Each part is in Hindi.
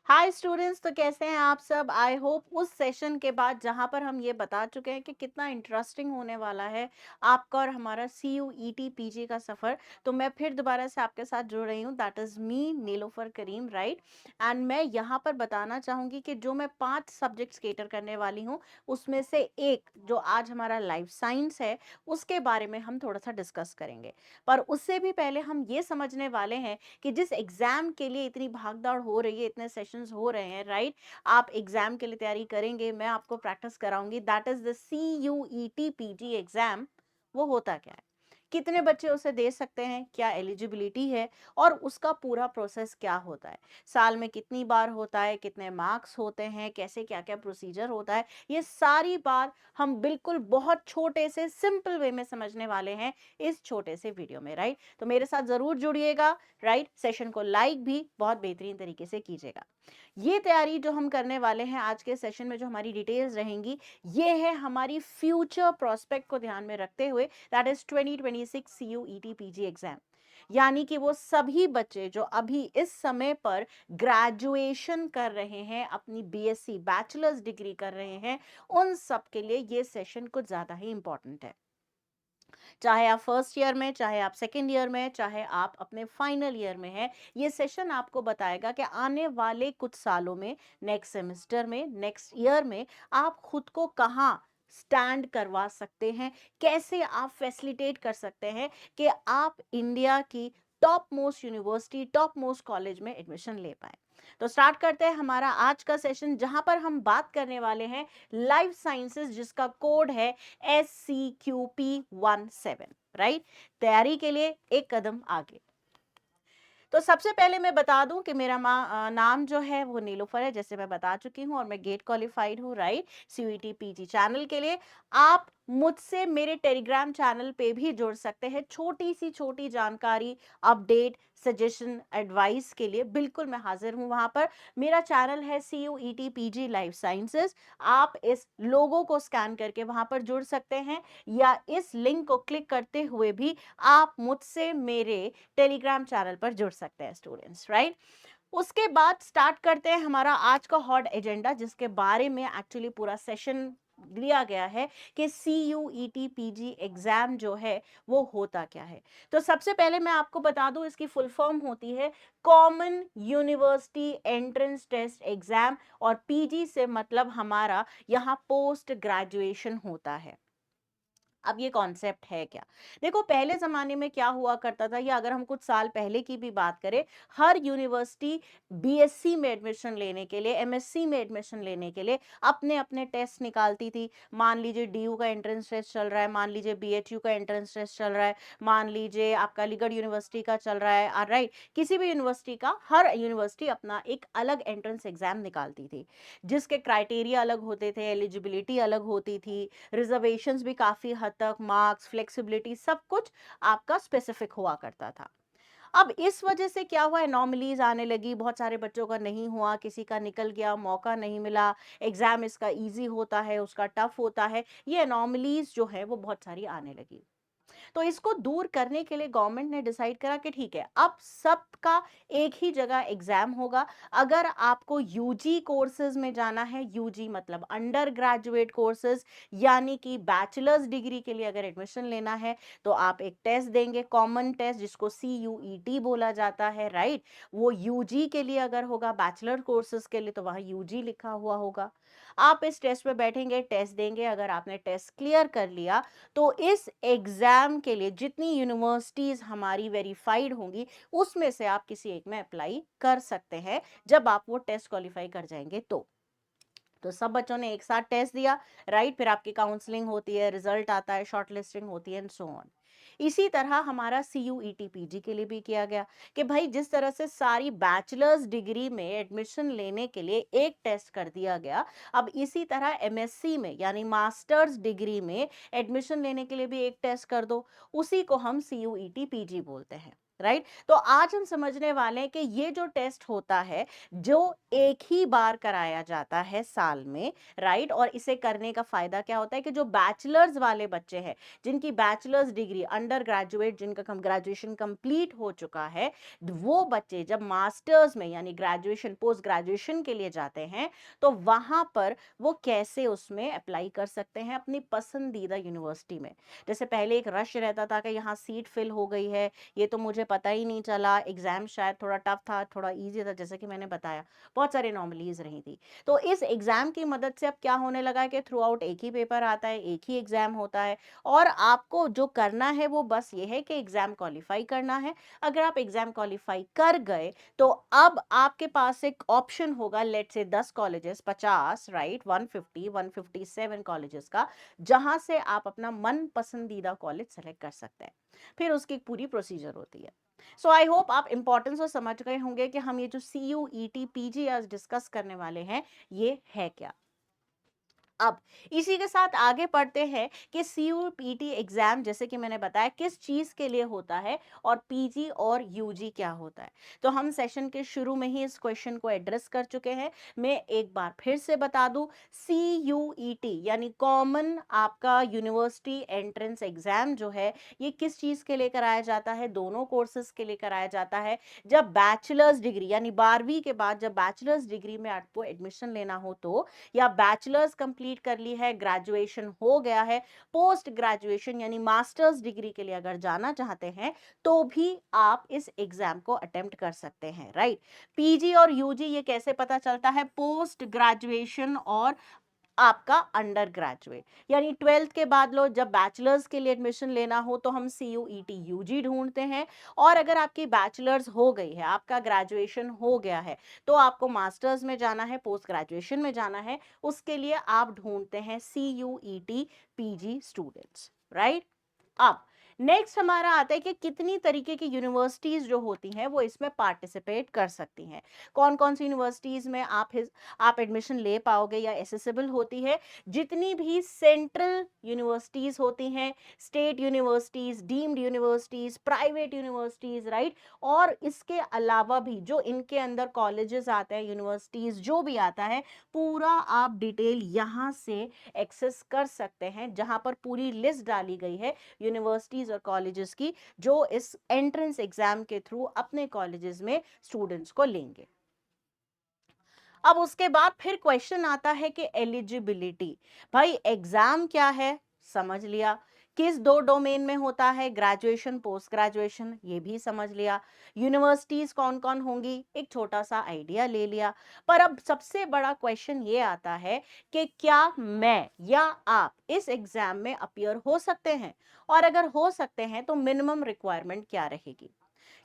हाय स्टूडेंट्स, तो कैसे हैं आप सब। आई होप उस सेशन के बाद जहां पर हम ये बता चुके हैं कि कितना इंटरेस्टिंग होने वाला है आपका और हमारा C U E T P G का सफ़र। तो मैं फिर दोबारा से आपके साथ जुड़ रही हूँ। That is me Nilofar Karim, right. And मैं यहाँ पर बताना चाहूँगी कि जो मैं 5 सब्जेक्ट्स केटर करने वाली हूँ उसमें से एक जो आज हमारा लाइफ साइंस है उसके बारे में हम थोड़ा सा डिस्कस करेंगे। पर उससे भी पहले हम ये समझने वाले हैं कि जिस एग्जाम के लिए इतनी भागदौड़ हो रही है, इतने सेशंस हो रहे हैं, राइट। आप एग्जाम के लिए तैयारी करेंगे, मैं आपको प्रैक्टिस कराऊंगी। That is the C U E T P G exam. वो होता क्या है, कितने बच्चे उसे दे सकते हैं, क्या एलिजिबिलिटी है और उसका पूरा प्रोसेस क्या होता है, साल में कितनी बार होता है, कितने मार्क्स होते हैं, कैसे क्या क्या प्रोसीजर होता है, ये सारी बात हम बिल्कुल बहुत छोटे से सिंपल वे में समझने वाले हैं इस छोटे से वीडियो में, राइट। तो मेरे साथ जरूर जुड़िएगा, राइट। सेशन को लाइक भी बहुत बेहतरीन तरीके से कीजिएगा। ये तैयारी जो हम करने वाले हैं आज के सेशन में, जो हमारी डिटेल्स रहेंगी, ये है हमारी फ्यूचर प्रोस्पेक्ट को ध्यान में रखते हुए। That is 2026 C U E T P G exam. यानी कि वो सभी बच्चे जो अभी इस समय पर ग्रेजुएशन कर रहे हैं, अपनी बीएससी बैचलर्स डिग्री कर रहे हैं, उन सब के लिए ये सेशन कुछ ज्यादा ही इंपॉर्टेंट है। चाहे आप फर्स्ट ईयर में, चाहे आप सेकेंड ईयर में, चाहे आप अपने फाइनल ईयर में हैं, ये सेशन आपको बताएगा कि आने वाले कुछ सालों में, नेक्स्ट सेमेस्टर में, नेक्स्ट ईयर में आप खुद को कहाँ स्टैंड करवा सकते हैं, कैसे आप फैसिलिटेट कर सकते हैं कि आप इंडिया की top most university, top most college में एडमिशन ले पाए। तो स्टार्ट करते हैं हमारा आज का सेशन, जहां पर हम बात करने वाले हैं लाइफ साइंसेस, जिसका कोड है SCQP17, राइट। तैयारी के लिए एक कदम आगे। तो सबसे पहले मैं बता दूं कि मेरा नाम जो है वो नीलोफर है, जैसे मैं बता चुकी हूं, और मैं गेट क्वालिफाइड हूं, राइट, सीयूईटी पीजी चैनल के लिए। आप मुझसे मेरे टेलीग्राम चैनल पे भी जुड़ सकते हैं। छोटी सी छोटी जानकारी, अपडेट, सजेशन, एडवाइस के लिए बिल्कुल मैं हाजिर हूं वहां पर। मेरा चैनल है CUET PG लाइफ साइंसेस। आप इस लोगो को स्कैन करके वहां पर जुड़ सकते हैं, या इस लिंक को क्लिक करते हुए भी आप मुझसे मेरे टेलीग्राम चैनल पर जुड़ सकते हैं स्टूडेंट्स, राइट। उसके बाद स्टार्ट करते हैं हमारा आज का हॉट एजेंडा, जिसके बारे में एक्चुअली पूरा सेशन लिया गया है कि CUET PG एग्जाम जो है वो होता क्या है। तो सबसे पहले मैं आपको बता दूं, इसकी फुल फॉर्म होती है common university entrance test exam, और पीजी से मतलब हमारा यहाँ पोस्ट ग्रेजुएशन होता है। अब ये कॉन्सेप्ट है क्या, देखो पहले जमाने में क्या हुआ करता था, या अगर हम कुछ साल पहले की भी बात करें, हर यूनिवर्सिटी बीएससी में एडमिशन लेने के लिए, एमएससी में एडमिशन लेने के लिए अपने अपने टेस्ट निकालती थी। मान लीजिए डीयू का एंट्रेंस टेस्ट चल रहा है, मान लीजिए बीएचयू का एंट्रेंस टेस्ट चल रहा है, मान लीजिए आपका अलीगढ़ यूनिवर्सिटी का चल रहा है, राइट। किसी भी यूनिवर्सिटी का, हर यूनिवर्सिटी अपना एक अलग एंट्रेंस एग्जाम निकालती थी, जिसके क्राइटेरिया अलग होते थे, एलिजिबिलिटी अलग होती थी, रिजर्वेशंस भी काफी हद तक, मार्क्स, फ्लेक्सिबिलिटी, सब कुछ आपका स्पेसिफिक हुआ करता था। अब इस वजह से क्या हुआ, एनॉमलीज आने लगी, बहुत सारे बच्चों का नहीं हुआ, किसी का निकल गया, मौका नहीं मिला, एग्जाम इसका इजी होता है, उसका टफ होता है, ये एनॉमलीज जो है वो बहुत सारी आने लगी। तो इसको दूर करने के लिए गवर्नमेंट ने डिसाइड करा कि ठीक है, अब सबका एक ही जगह एग्जाम होगा। अगर आपको यूजी कोर्सेज में जाना है, यूजी मतलब अंडर ग्रेजुएट कोर्सेज, यानी कि बैचलर्स डिग्री के लिए अगर एडमिशन लेना है, तो आप एक टेस्ट देंगे, कॉमन टेस्ट, जिसको CUET बोला जाता है, राइट। वो यूजी के लिए अगर होगा, बैचलर कोर्सेज के लिए तो वहां यूजी लिखा हुआ होगा। आप इस टेस्ट में बैठेंगे, टेस्ट देंगे, अगर आपने टेस्ट क्लियर कर लिया, तो इस एग्जाम के लिए जितनी यूनिवर्सिटीज हमारी वेरीफाइड होंगी, उसमें से आप किसी एक में अप्लाई कर सकते हैं, जब आप वो टेस्ट क्वालिफाई कर जाएंगे तो सब बच्चों ने एक साथ टेस्ट दिया, राइट। फिर आपकी काउंसलिंग होती है, रिजल्ट आता है, शॉर्टलिस्टिंग होती है, एंड सो ऑन। इसी तरह हमारा CUET PG के लिए भी किया गया कि भाई जिस तरह से सारी बैचलर्स डिग्री में एडमिशन लेने के लिए एक टेस्ट कर दिया गया, अब इसी तरह MSc में यानी मास्टर्स डिग्री में एडमिशन लेने के लिए भी एक टेस्ट कर दो। उसी को हम CUET PG बोलते हैं। राइट। तो आज हम समझने वाले हैं कि ये जो टेस्ट होता है, जो एक ही बार कराया जाता है साल में, राइट, और इसे करने का फायदा क्या होता है कि जो बैचलर्स वाले बच्चे हैं, जिनकी बैचलर्स डिग्री, अंडर ग्रेजुएट, जिनका ग्रेजुएशन कंप्लीट हो चुका है, वो बच्चे जब मास्टर्स में यानी ग्रेजुएशन पोस्ट ग्रेजुएशन के लिए जाते हैं, तो वहां पर वो कैसे उसमें अप्लाई कर सकते हैं अपनी पसंदीदा यूनिवर्सिटी में। जैसे पहले एक रश रहता था कि यहाँ सीट फिल हो गई है, ये तो मुझे पता ही नहीं चला, एग्जाम शायद थोड़ा टफ था, थोड़ा इजी था, जैसे कि मैंने बताया बहुत सारी नॉर्मलीज रही थी। तो इस एग्जाम की मदद से अब क्या होने लगा है कि थ्रू आउट एक ही पेपर आता है, एक ही एग्जाम होता है, और आपको जो करना है वो बस ये है कि एग्जाम क्वालिफाई करना है। अगर आप एग्जाम क्वालिफाई कर गए तो अब आपके पास एक ऑप्शन होगा, लेट से 10 कॉलेजेस, 50, राइट, 150, 157 कॉलेजेस का, जहां से आप अपना मन पसंदीदा कॉलेज सेलेक्ट कर सकते हैं। फिर उसकी एक पूरी प्रोसीजर होती है। सो आई होप आप इंपॉर्टेंस और समझ गए होंगे कि हम ये जो CUET PG आज डिस्कस करने वाले हैं, ये है क्या। अब इसी के साथ आगे बढ़ते हैं कि CUPT एग्जाम, जैसे कि मैंने बताया, किस चीज के लिए होता है, और PG और UG क्या होता है। तो हम सेशन के शुरू में ही इस क्वेश्चन को एड्रेस कर चुके हैं। मैं एक बार फिर से बता दूं, CUET यानी कॉमन आपका यूनिवर्सिटी एंट्रेंस एग्जाम जो है, ये किस चीज के लिए कराया जाता है, दोनों कोर्सेज के लिए कराया जाता है। जब बैचलर्स डिग्री यानी 12वीं के बाद जब बैचलर्स डिग्री में आपको एडमिशन लेना हो, तो या बैचलर्स कंप्लीट कर ली है, ग्रेजुएशन हो गया है, पोस्ट ग्रेजुएशन यानी मास्टर्स डिग्री के लिए अगर जाना चाहते हैं, तो भी आप इस एग्जाम को अटेम्प्ट कर सकते हैं, राइट। PG और UG ये कैसे पता चलता है, पोस्ट ग्रेजुएशन और आपका अंडर ग्रेजुएट, यानी 12th के बाद लो, जब बैचलर्स के लिए एडमिशन लेना हो तो हम CUET UG ढूंढते हैं। और अगर आपकी बैचलर्स हो गई है, आपका ग्रेजुएशन हो गया है, तो आपको मास्टर्स में जाना है, पोस्ट ग्रेजुएशन में जाना है, उसके लिए आप ढूंढते हैं CUET PG स्टूडेंट्स, राइट। अब नेक्स्ट हमारा आता है कि कितनी तरीके की यूनिवर्सिटीज जो होती हैं वो इसमें पार्टिसिपेट कर सकती हैं। कौन कौन सी यूनिवर्सिटीज में आप एडमिशन ले पाओगे या एसेसिबल होती है। जितनी भी सेंट्रल यूनिवर्सिटीज होती हैं, state universities, deemed universities, private universities, right, और इसके अलावा भी जो इनके अंदर कॉलेजेस आते हैं, यूनिवर्सिटीज जो भी आता है, पूरा आप डिटेल यहाँ से एक्सेस कर सकते हैं, जहां पर पूरी लिस्ट डाली गई है यूनिवर्सिटीज और कॉलेजेस की, जो इस एंट्रेंस एग्जाम के थ्रू अपने कॉलेजेस में स्टूडेंट्स को लेंगे। अब उसके बाद फिर क्वेश्चन आता है कि एलिजिबिलिटी। भाई एग्जाम क्या है, समझ लिया। किस दो डोमेन में होता है, ग्रेजुएशन पोस्ट ग्रेजुएशन, ये भी समझ लिया। यूनिवर्सिटीज कौन कौन होंगी, एक छोटा सा आइडिया ले लिया। पर अब सबसे बड़ा क्वेश्चन ये आता है कि क्या मैं या आप इस एग्जाम में अपियर हो सकते हैं, और अगर हो सकते हैं तो मिनिमम रिक्वायरमेंट क्या रहेगी।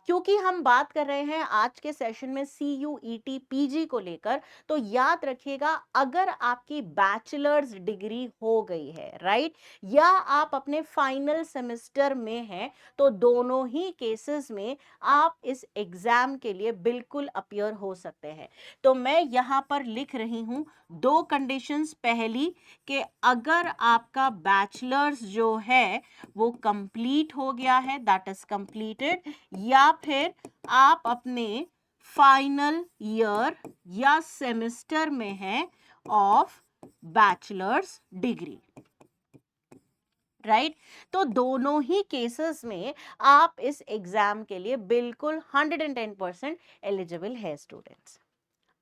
क्योंकि हम बात कर रहे हैं आज के सेशन में CUET PG को लेकर, तो याद रखिएगा, अगर आपकी बैचलर्स डिग्री हो गई है, राइट, या आप अपने फाइनल सेमेस्टर में हैं, तो दोनों ही केसेस में आप इस एग्जाम के लिए बिल्कुल अपियर हो सकते हैं। तो मैं यहां पर लिख रही हूं दो कंडीशंस। पहली कि अगर आपका बैचलर्स जो है वो कंप्लीट हो गया है, दैट इज कंप्लीटेड, या फिर आप अपने फाइनल ईयर या सेमेस्टर में हैं ऑफ बैचलर्स डिग्री, राइट। तो दोनों ही केसेस में आप इस एग्जाम के लिए बिल्कुल 110% एलिजिबल है स्टूडेंट्स।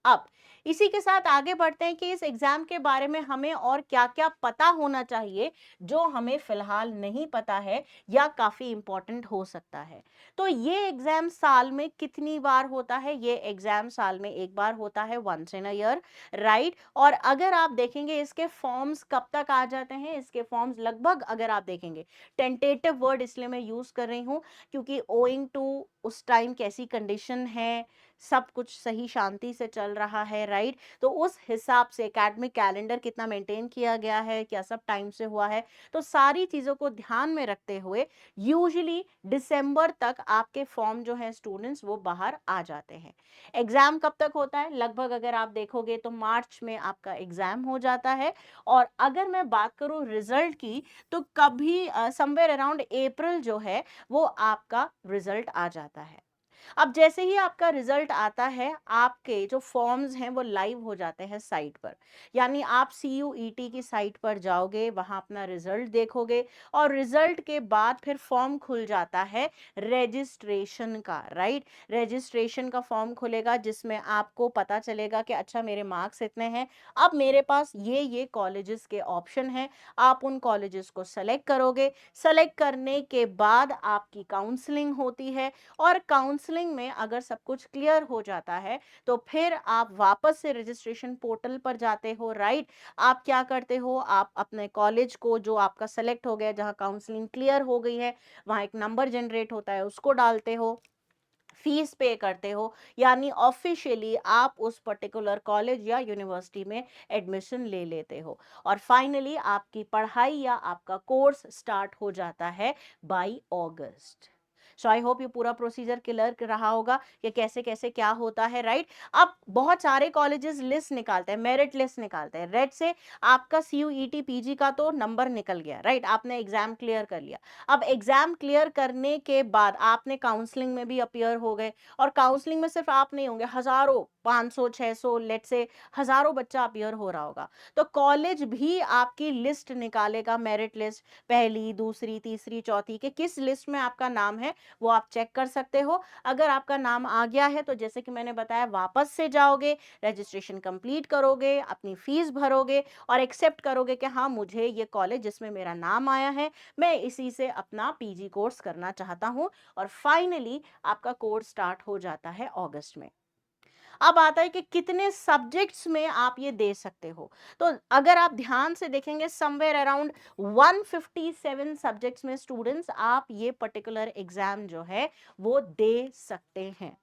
अब इसी के साथ आगे बढ़ते हैं कि इस एग्जाम के बारे में हमें और क्या-क्या पता होना चाहिए, जो हमें फिलहाल नहीं पता है या काफी इंपॉर्टेंट हो सकता है। तो ये एग्जाम साल में कितनी बार होता है, ये एग्जाम साल में एक बार होता है, once in a year, right. और अगर आप देखेंगे इसके फॉर्म्स कब तक आ जाते हैं, इसके फॉर्म्स लगभग, अगर आप देखेंगे, टेंटेटिव वर्ड इसलिए मैं यूज कर रही हूं क्योंकि ओइंग टू उस टाइम कैसी कंडीशन है, सब कुछ सही शांति से चल रहा है, राइट? तो उस हिसाब से एकेडमिक कैलेंडर कितना मेंटेन किया गया है, क्या सब टाइम से हुआ है, तो सारी चीज़ों को ध्यान में रखते हुए यूजुअली दिसंबर तक आपके फॉर्म जो है स्टूडेंट्स वो बाहर आ जाते हैं। एग्जाम कब तक होता है? लगभग अगर आप देखोगे तो मार्च में आपका एग्जाम हो जाता है। और अगर मैं बात करूं रिजल्ट की, तो कभी समवेयर अराउंड अप्रैल जो है वो आपका रिजल्ट आ जाता है। अब जैसे ही आपका रिजल्ट आता है, आपके जो फॉर्म्स हैं वो लाइव हो जाते हैं साइट पर। यानी आप सीयूईटी की साइट पर जाओगे, वहां अपना रिजल्ट देखोगे और रिजल्ट के बाद फिर फॉर्म खुल जाता है रजिस्ट्रेशन का, राइट? रजिस्ट्रेशन का फॉर्म खुलेगा जिसमें आपको पता चलेगा कि अच्छा मेरे मार्क्स इतने हैं, अब मेरे पास ये कॉलेजेस के ऑप्शन हैं, आप उन कॉलेजेस को सेलेक्ट करोगे। सेलेक्ट करने के बाद आपकी काउंसलिंग होती है और काउंसलिंग में अगर सब कुछ क्लियर हो जाता है तो फिर आप वापस से रजिस्ट्रेशन पोर्टल पर जाते हो, राइट? आप क्या करते हो, आप अपने कॉलेज को जो आपका सेलेक्ट हो गया, जहां काउंसलिंग क्लियर हो गई है, वहां एक नंबर जनरेट होता है, उसको डालते हो, फीस पे करते हो, यानी ऑफिशियली आप उस पर्टिकुलर कॉलेज या यूनिवर्सिटी में एडमिशन ले लेते हो। और फाइनली आपकी पढ़ाई या आपका कोर्स स्टार्ट हो जाता है bye August. So I hope ये पूरा प्रोसीजर क्लियर रहा होगा कि कैसे कैसे क्या होता है, राइट? अब बहुत सारे कॉलेजेस लिस्ट निकालते हैं, मेरिट लिस्ट निकालते हैं। रेड से आपका सीयूईटी पीजी का तो नंबर निकल गया, राइट? आपने एग्जाम क्लियर कर लिया। अब एग्जाम क्लियर करने के बाद आपने काउंसलिंग में भी अपीयर हो गए, और काउंसलिंग में सिर्फ आप नहीं होंगे, हजारों, 500 600 लेट से हजारों बच्चा अपीयर हो रहा होगा। तो कॉलेज भी आपकी लिस्ट निकालेगा, मेरिट लिस्ट, पहली दूसरी तीसरी चौथी के किस लिस्ट में आपका नाम है वो आप चेक कर सकते हो। अगर आपका नाम आ गया है तो जैसे कि मैंने बताया, वापस से जाओगे, रजिस्ट्रेशन कंप्लीट करोगे, अपनी फीस भरोगे और एक्सेप्ट करोगे कि हाँ मुझे ये कॉलेज जिसमें मेरा नाम आया है, मैं इसी से अपना पीजी कोर्स करना चाहता हूं। और फाइनली आपका कोर्स स्टार्ट हो जाता है अगस्त में। अब आता है कि कितने सब्जेक्ट्स में आप ये दे सकते हो। तो अगर आप ध्यान से देखेंगे, समवेयर अराउंड 157 सब्जेक्ट्स में स्टूडेंट्स आप ये पर्टिकुलर एग्जाम जो है वो दे सकते हैं।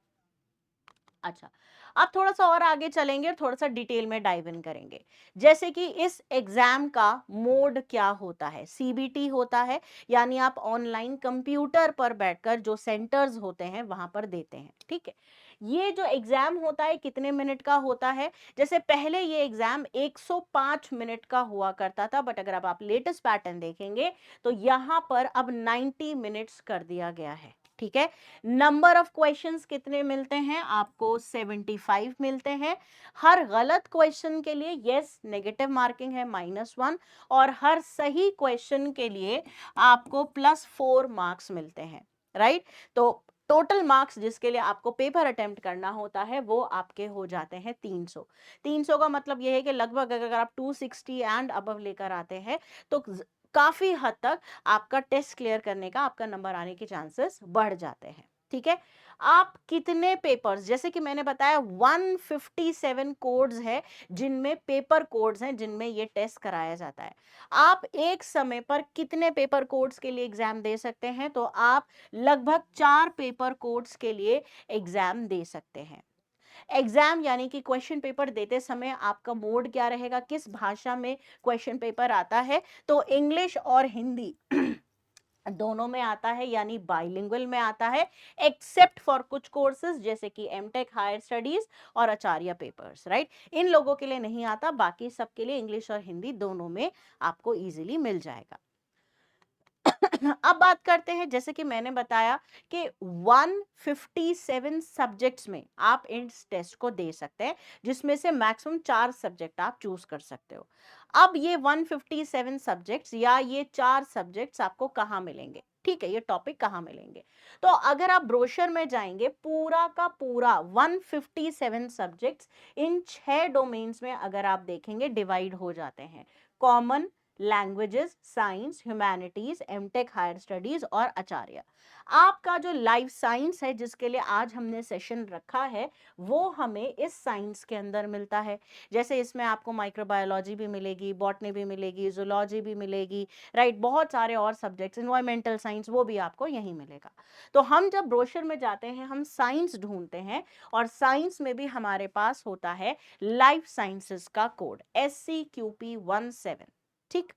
अच्छा, अब थोड़ा सा और आगे चलेंगे और थोड़ा सा डिटेल में डाइव इन करेंगे। जैसे कि इस एग्जाम का मोड क्या होता है, सीबीटी होता है, यानी आप ऑनलाइन कंप्यूटर पर बैठकर जो सेंटर्स होते हैं वहां पर देते हैं, ठीक है? ये जो एग्जाम होता है कितने मिनट का होता है? जैसे पहले ये एग्जाम 105 मिनट का हुआ करता था, बट अगर अब आप लेटेस्ट पैटर्न देखेंगे तो यहाँ पर अब 90 मिनट्स कर दिया गया है, ठीक है? नंबर ऑफ क्वेश्चंस कितने मिलते हैं आपको? 75 मिलते हैं। हर गलत क्वेश्चन के लिए यस नेगेटिव मार्किंग है -1, और हर सही क्वेश्चन के लिए आपको +4 मार्क्स मिलते हैं, राइट? तो टोटल मार्क्स जिसके लिए आपको पेपर अटेम्प्ट करना होता है वो आपके हो जाते हैं 300। 300 का मतलब यह है कि लगभग अगर आप 260 एंड अबव लेकर आते हैं तो काफी हद तक आपका टेस्ट क्लियर करने का, आपका नंबर आने के चांसेस बढ़ जाते हैं, ठीक है? आप कितने पेपर्स, जैसे कि मैंने बताया 157 कोड्स है जिनमें पेपर कोड्स हैं जिनमें ये टेस्ट कराया जाता है। आप एक समय पर कितने पेपर कोड्स के लिए एग्जाम दे सकते हैं? तो आप लगभग 4 पेपर कोड्स के लिए एग्जाम दे सकते हैं। एग्जाम यानी कि क्वेश्चन पेपर देते समय आपका मोड क्या रहेगा, किस भाषा में क्वेश्चन पेपर आता है? तो इंग्लिश और हिंदी दोनों में आता है, यानी बाइलिंगुअल में आता है, एक्सेप्ट फॉर कुछ कोर्सेज जैसे कि एमटेक, हायर स्टडीज और आचार्य पेपर्स, राइट? इन लोगों के लिए नहीं आता, बाकी सबके लिए इंग्लिश और हिंदी दोनों में आपको इजीली मिल जाएगा। अब बात करते हैं, जैसे कि मैंने बताया कि 157 सब्जेक्ट्स में आप इस टेस्ट को दे सकते हैं, जिसमें से मैक्सिमम 4 सब्जेक्ट आप चूज कर सकते हो। अब ये 157 सब्जेक्ट्स या ये 4 सब्जेक्ट्स आपको कहाँ मिलेंगे, ठीक है? ये टॉपिक कहाँ मिलेंगे? तो अगर आप ब्रोशर में जाएंगे, पूरा का पूरा 157 सब्जेक्ट्स इन 6 डोमेन्स में अगर आप देखेंगे डिवाइड हो जाते हैं। Common, languages, science, humanities, MTech, higher studies और आचार्य। आपका जो लाइफ साइंस है जिसके लिए आज हमने सेशन रखा है वो हमें इस साइंस के अंदर मिलता है। जैसे इसमें आपको माइक्रोबायोलॉजी भी मिलेगी, बॉटनी भी मिलेगी, जूलॉजी भी मिलेगी, राइट, बहुत सारे और सब्जेक्ट्स, इन्वायरमेंटल साइंस, वो भी आपको यहीं मिलेगा। तो हम जब ब्रोशर में जाते हैं हम साइंस ढूंढते हैं और साइंस में भी हमारे पास होता है लाइफ साइंसेस का कोड SCQP17। ठीक।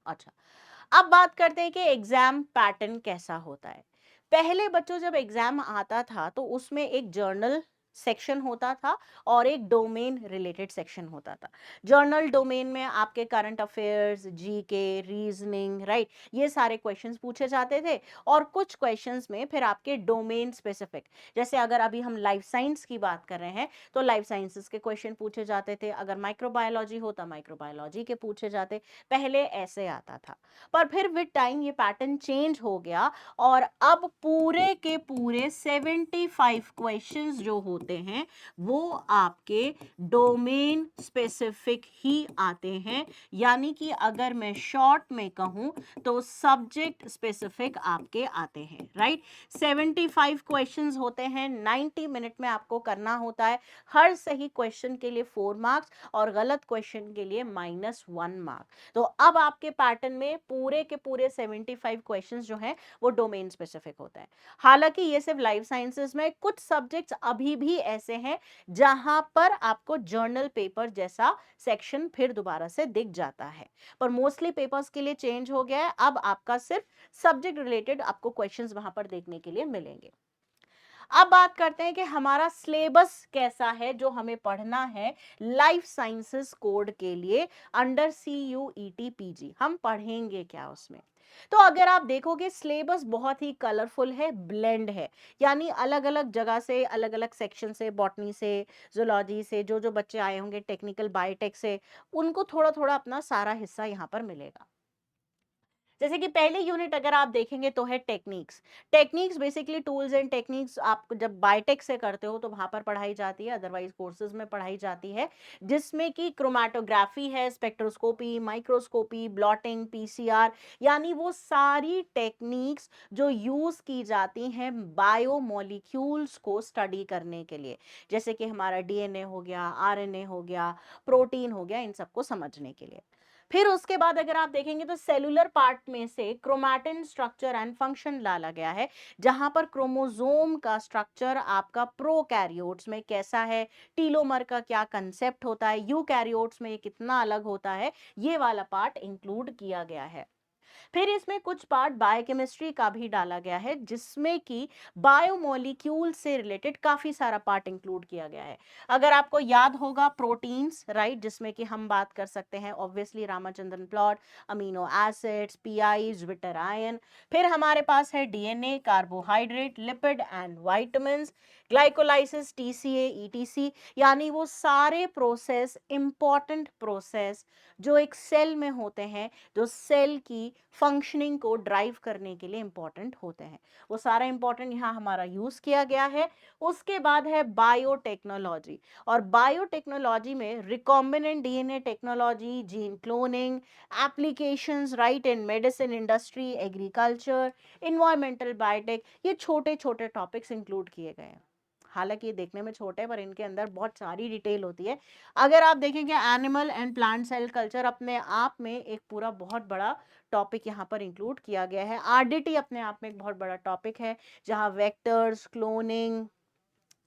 अच्छा, अब बात करते हैं कि एग्जाम पैटर्न कैसा होता है। पहले बच्चों जब एग्जाम आता था तो उसमें एक जर्नल सेक्शन होता था और एक डोमेन रिलेटेड सेक्शन होता था। जर्नल डोमेन में आपके current affairs, GK, reasoning, right, ये सारे क्वेश्चंस पूछे जाते थे। और कुछ क्वेश्चंस में फिर आपके डोमेन स्पेसिफिक, जैसे अगर अभी हम लाइफ साइंस की बात कर रहे हैं तो लाइफ साइंसेस के क्वेश्चन पूछे जाते थे, अगर माइक्रोबायोलॉजी हो तो माइक्रोबायोलॉजी के पूछे जाते। पहले ऐसे आता था, पर फिर विद टाइम ये पैटर्न चेंज हो गया और अब पूरे के पूरे 75 क्वेश्चंस जो होते हैं वो आपके डोमेन स्पेसिफिक ही आते हैं। यानी कि अगर मैं शॉर्ट में कहूं तो सब्जेक्ट स्पेसिफिक आपके आते हैं, राइट। 75 क्वेश्चंस होते हैं, 90 मिनट में आपको करना होता है। हर सही क्वेश्चन के लिए 4 मार्क्स और गलत क्वेश्चन के लिए -1 मार्क। तो अब आपके पैटर्न में पूरे के पूरे 75 क्वेश्चंस जो हैं वो डोमेन स्पेसिफिक होता है। हालांकि ये सिर्फ लाइफ साइंसेस में, कुछ सब्जेक्ट्स अभी भी ऐसे हैं जहां पर आपको जर्नल पेपर जैसा सेक्शन फिर दोबारा से दिख जाता है, पर मोस्टली पेपर्स के लिए चेंज हो गया है। अब आपका सिर्फ सब्जेक्ट रिलेटेड आपको क्वेश्चंस वहां पर देखने के लिए मिलेंगे। अब बात करते हैं कि हमारा सिलेबस कैसा है जो हमें पढ़ना है लाइफ साइंसेस कोड के लिए अंडर CUET PG। हम पढ़ेंगे क्या उसमें? तो अगर आप देखोगे सिलेबस बहुत ही कलरफुल है, ब्लेंड है, यानी अलग अलग जगह से, अलग अलग सेक्शन से, बॉटनी से, जूलॉजी से, जो जो बच्चे आए होंगे टेक्निकल बायोटेक से, उनको थोड़ा थोड़ा अपना सारा हिस्सा यहाँ पर मिलेगा। जैसे कि पहले यूनिट अगर आप देखेंगे तो है techniques. Techniques basically tools and techniques आप जब बायोटेक से करते हो तो वहां पर पढ़ाई जाती है, अदरवाइज कोर्सेज में पढ़ाई जाती है, जिसमें कि क्रोमेटोग्राफी है, स्पेक्ट्रोस्कोपी, माइक्रोस्कोपी, ब्लॉटिंग, PCR, यानी वो सारी टेक्निक्स जो यूज की जाती हैं बायोमोलिक्यूल्स को स्टडी करने के लिए, जैसे कि हमारा DNA हो गया, RNA हो गया, प्रोटीन हो गया, इन सबको समझने के लिए। फिर उसके बाद अगर आप देखेंगे तो सेलुलर पार्ट में से क्रोमैटिन स्ट्रक्चर एंड फंक्शन डाला गया है, जहां पर क्रोमोसोम का स्ट्रक्चर आपका प्रोकैरियोट्स में कैसा है, टीलोमर का क्या कंसेप्ट होता है, यूकैरियोट्स में ये कितना अलग होता है, ये वाला पार्ट इंक्लूड किया गया है। फिर इसमें कुछ पार्ट बायोकेमिस्ट्री का भी डाला गया है, जिसमें कि बायोमोलिक्यूल से रिलेटेड काफी सारा पार्ट इंक्लूड किया गया है। अगर आपको याद होगा प्रोटीन्स, राइट, जिसमें कि हम बात कर सकते हैं obviously Ramachandran plot, amino acids, PIs, zwitterion. फिर हमारे पास है DNA, carbohydrate, lipid and vitamin, glycolysis, TCA, ETC, यानी वो सारे प्रोसेस, इंपॉर्टेंट प्रोसेस जो एक सेल में होते हैं, जो सेल की फंक्शनिंग को ड्राइव करने के लिए इंपॉर्टेंट होते हैं, वो सारा इंपॉर्टेंट यहाँ हमारा यूज किया गया है। उसके बाद है बायोटेक्नोलॉजी, और बायोटेक्नोलॉजी में recombinant DNA technology, gene cloning, applications, right, in medicine industry, agriculture, environmental biotech, ये छोटे छोटे टॉपिक्स इंक्लूड किए गए हैं। हालांकि ये देखने में छोटे हैं पर इनके अंदर बहुत सारी डिटेल होती है। अगर आप देखेंगे animal and plant cell culture अपने आप में एक पूरा बहुत बड़ा टॉपिक यहाँ पर इंक्लूड किया गया है। RDT अपने आप में एक बहुत बड़ा टॉपिक है, जहाँ वेक्टर्स, क्लोनिंग,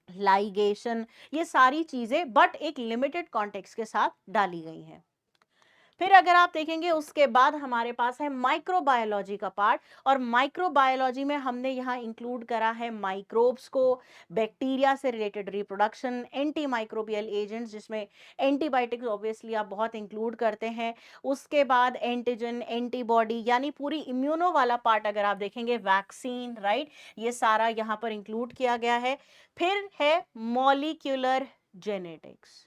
लाइगेशन, ये सारी चीजें बट एक लिमिटेड कॉन्टेक्स्ट के साथ डाली गई हैं। फिर अगर आप देखेंगे उसके बाद हमारे पास है माइक्रोबायोलॉजी का पार्ट, और माइक्रोबायोलॉजी में हमने यहाँ इंक्लूड करा है माइक्रोब्स को, बैक्टीरिया से related reproduction, anti microbial agents, जिसमें एंटीबायोटिक्स ऑब्वियसली आप बहुत इंक्लूड करते हैं। उसके बाद एंटीजन, एंटीबॉडी, यानी पूरी इम्यूनो वाला पार्ट अगर आप देखेंगे, वैक्सीन, राइट, ये सारा यहाँ पर इंक्लूड किया गया है। फिर है मॉलिक्यूलर जेनेटिक्स।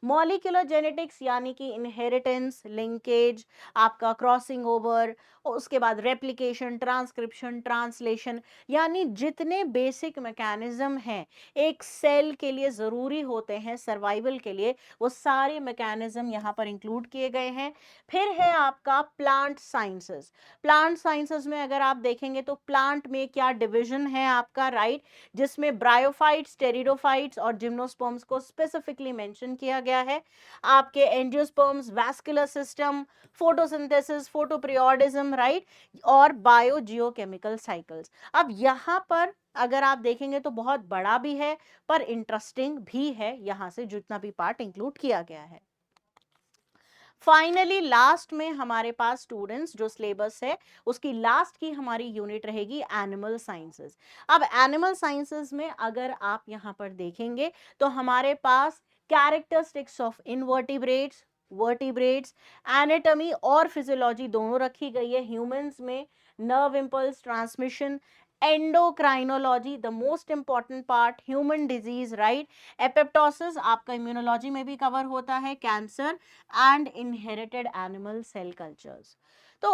मॉलिक्यूलर जेनेटिक्स यानी कि इनहेरिटेंस, लिंकेज, आपका क्रॉसिंग ओवर, और उसके बाद रेप्लिकेशन, ट्रांसक्रिप्शन, ट्रांसलेशन, यानी जितने बेसिक मैकेनिज्म हैं एक सेल के लिए ज़रूरी होते हैं सर्वाइवल के लिए, वो सारे मैकेनिज्म यहाँ पर इंक्लूड किए गए हैं। फिर है आपका प्लांट साइंसेस। प्लांट साइंसेस में अगर आप देखेंगे तो प्लांट में क्या डिवीजन है आपका, राइट, जिसमें ब्रायोफाइट्स, टेरिडोफाइट्स और जिम्नोस्पर्म्स को स्पेसिफिकली मेंशन किया गया है। आपके angiosperms, vascular system, photosynthesis, photoperiodism, right, और बायोजियोकेमिकल साइकिल्स। अब यहाँ पर अगर आप देखेंगे तो बहुत बड़ा भी है पर इंटरेस्टिंग भी है, यहाँ से जितना भी पार्ट इंक्लूड किया गया है। फाइनली लास्ट में हमारे पास स्टूडेंट्स जो सिलेबस है उसकी लास्ट की हमारी यूनिट रहेगी एनिमल साइंसेस। अब एनिमल साइंसेस में अगर आप यहाँ पर देखेंगे तो हमारे पास characteristics of invertebrates, vertebrates, anatomy और फिजियोलॉजी दोनों रखी गई है। ह्यूमंस में nerve impulse transmission, endocrinology the most important part, human disease, right, apoptosis आपका इम्यूनोलॉजी में भी कवर होता है, cancer and inherited animal cell cultures. तो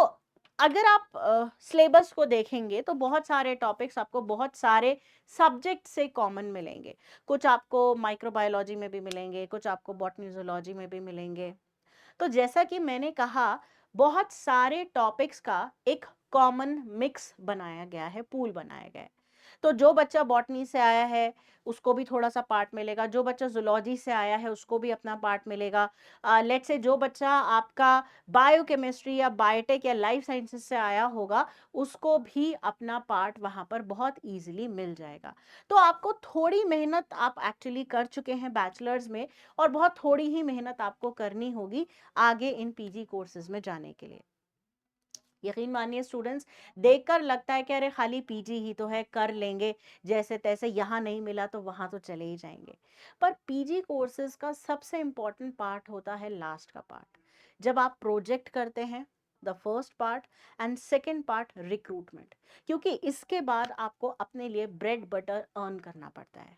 अगर आप सिलेबस को देखेंगे तो बहुत सारे टॉपिक्स आपको बहुत सारे सब्जेक्ट से कॉमन मिलेंगे। कुछ आपको माइक्रोबायोलॉजी में भी मिलेंगे, कुछ आपको बॉटनी जूलॉजी में भी मिलेंगे। तो जैसा कि मैंने कहा, बहुत सारे टॉपिक्स का एक कॉमन मिक्स बनाया गया है, पूल बनाया गया है। तो जो बच्चा बॉटनी से आया है उसको भी थोड़ा सा पार्ट मिलेगा, जो बच्चा जूलॉजी से आया है उसको भी अपना पार्ट मिलेगा। लेट्स से जो बच्चा आपका बायोकेमिस्ट्री या बायोटेक या लाइफ साइंसेस से आया होगा उसको भी अपना पार्ट वहां पर बहुत इजीली मिल जाएगा। तो आपको थोड़ी मेहनत आप एक्चुअली कर चुके हैं बैचलर्स में, और बहुत थोड़ी ही मेहनत आपको करनी होगी आगे इन पीजी कोर्सेज में जाने के लिए। यकीन मानिए स्टूडेंट्स, देखकर लगता है कि अरे खाली पीजी ही तो है, कर लेंगे जैसे तैसे, यहाँ नहीं मिला तो वहां तो चले ही जाएंगे। पर पीजी कोर्सेज का सबसे इंपॉर्टेंट पार्ट होता है लास्ट का पार्ट, जब आप प्रोजेक्ट करते हैं, the first part, and second part recruitment. क्योंकि इसके बाद आपको अपने लिए ब्रेड बटर अर्न करना पड़ता है,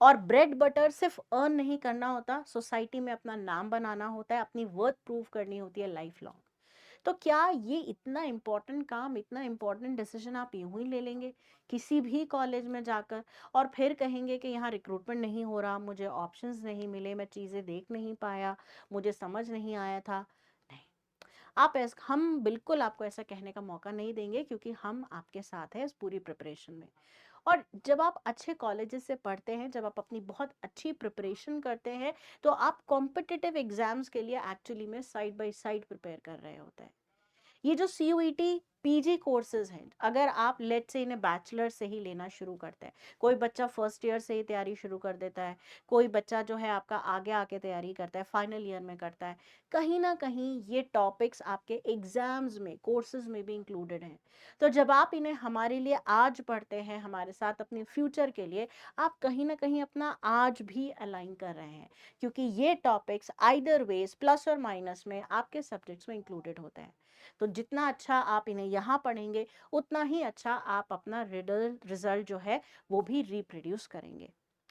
और ब्रेड बटर सिर्फ अर्न नहीं करना होता, सोसाइटी में अपना नाम बनाना होता है, अपनी वर्थ प्रूव करनी होती है लाइफ लॉन्ग। तो क्या ये इतना इम्पोर्टेंट काम, इतना इम्पोर्टेंट डिसीजन आप यूं ही ले लेंगे किसी भी कॉलेज में जाकर, और फिर कहेंगे कि यहाँ रिक्रूटमेंट नहीं हो रहा, मुझे ऑप्शंस नहीं मिले, मैं चीज़ें देख नहीं पाया, मुझे समझ नहीं आया था? नहीं, हम बिल्कुल आपको ऐसा कहने का मौका नहीं देंगे, क्योंकि हम आपके साथ हैं इस पूरी प्रिपरेशन में। और जब आप अच्छे कॉलेजेस से पढ़ते हैं, जब आप अपनी बहुत अच्छी प्रिपरेशन करते हैं, तो आप कॉम्पिटिटिव एग्जाम्स के लिए एक्चुअली में साइड बाय साइड प्रिपेयर कर रहे होते हैं। ये जो सीयूईटी पीजी कोर्सेज हैं, अगर आप लेट से इन्हें बैचलर से ही लेना शुरू करते हैं, कोई बच्चा फर्स्ट ईयर से ही तैयारी शुरू कर देता है, कोई बच्चा जो है आपका आगे आके तैयारी करता है, फाइनल ईयर में करता है, कहीं ना कहीं ये टॉपिक्स आपके एग्जाम्स में, कोर्सेज में भी इंक्लूडेड हैं। तो जब आप इन्हें हमारे लिए आज पढ़ते हैं, हमारे साथ अपने फ्यूचर के लिए, आप कहीं ना कहीं अपना आज भी अलाइन कर रहे हैं, क्योंकि ये टॉपिक्स आइदर वेज प्लस और माइनस में आपके सब्जेक्ट्स में इंक्लूडेड होते हैं। तो जितना अच्छा आप इन्हें यहाँ पढ़ेंगे उतना ही अच्छा आप अपना रिजल्ट जो है वो भी रिप्रोड्यूस करेंगे,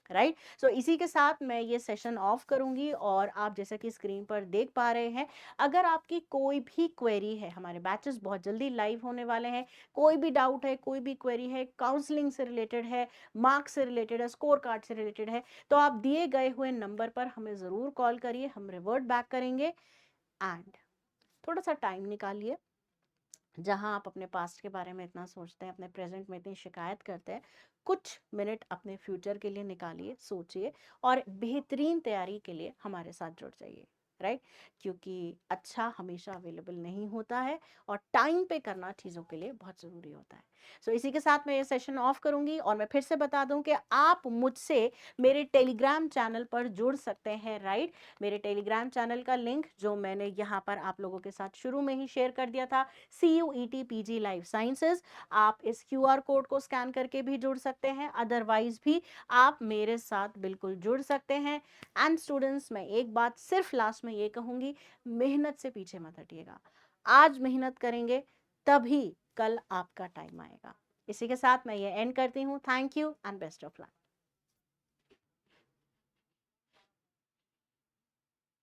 राइट। सो इसी के साथ मैं ये सेशन ऑफ करूंगी, और आप जैसा कि स्क्रीन पर देख पा रहे हैं, अगर आपकी कोई भी क्वेरी है, हमारे बैचेस बहुत जल्दी लाइव होने वाले हैं, कोई भी डाउट है, कोई भी क्वेरी है, काउंसलिंग से रिलेटेड है, मार्क्स से रिलेटेड है, स्कोर कार्ड से रिलेटेड है, तो आप दिए गए हुए नंबर पर हमें ज़रूर कॉल करिए, हम रिवर्ट बैक करेंगे। एंड थोड़ा सा टाइम निकालिए, जहां आप अपने पास्ट के बारे में इतना सोचते हैं, अपने प्रेजेंट में इतनी शिकायत करते हैं, कुछ मिनट अपने फ्यूचर के लिए निकालिए, सोचिए, और बेहतरीन तैयारी के लिए हमारे साथ जुड़ जाइए, राइट। क्योंकि अच्छा हमेशा अवेलेबल नहीं होता है, और टाइम पे करना चीज़ों के लिए बहुत ज़रूरी होता है। सो इसी के साथ मैं ये सेशन ऑफ करूंगी, और मैं फिर से बता दूं कि आप मुझसे मेरे टेलीग्राम चैनल पर जुड़ सकते हैं, राइट। मेरे टेलीग्राम चैनल का लिंक जो मैंने यहाँ पर आप लोगों के साथ शुरू में ही शेयर कर दिया था, CUET PG लाइफ साइंसेज, आप इस QR कोड को स्कैन करके भी जुड़ सकते हैं, अदरवाइज भी आप मेरे साथ बिल्कुल जुड़ सकते हैं। एंड स्टूडेंट्स, मैं एक बात सिर्फ लास्ट में ये कहूंगी, मेहनत से पीछे मत हटिएगा। आज मेहनत करेंगे तभी कल आपका टाइम आएगा। इसी के साथ मैं ये एंड करती हूँ। Thank you and best of luck.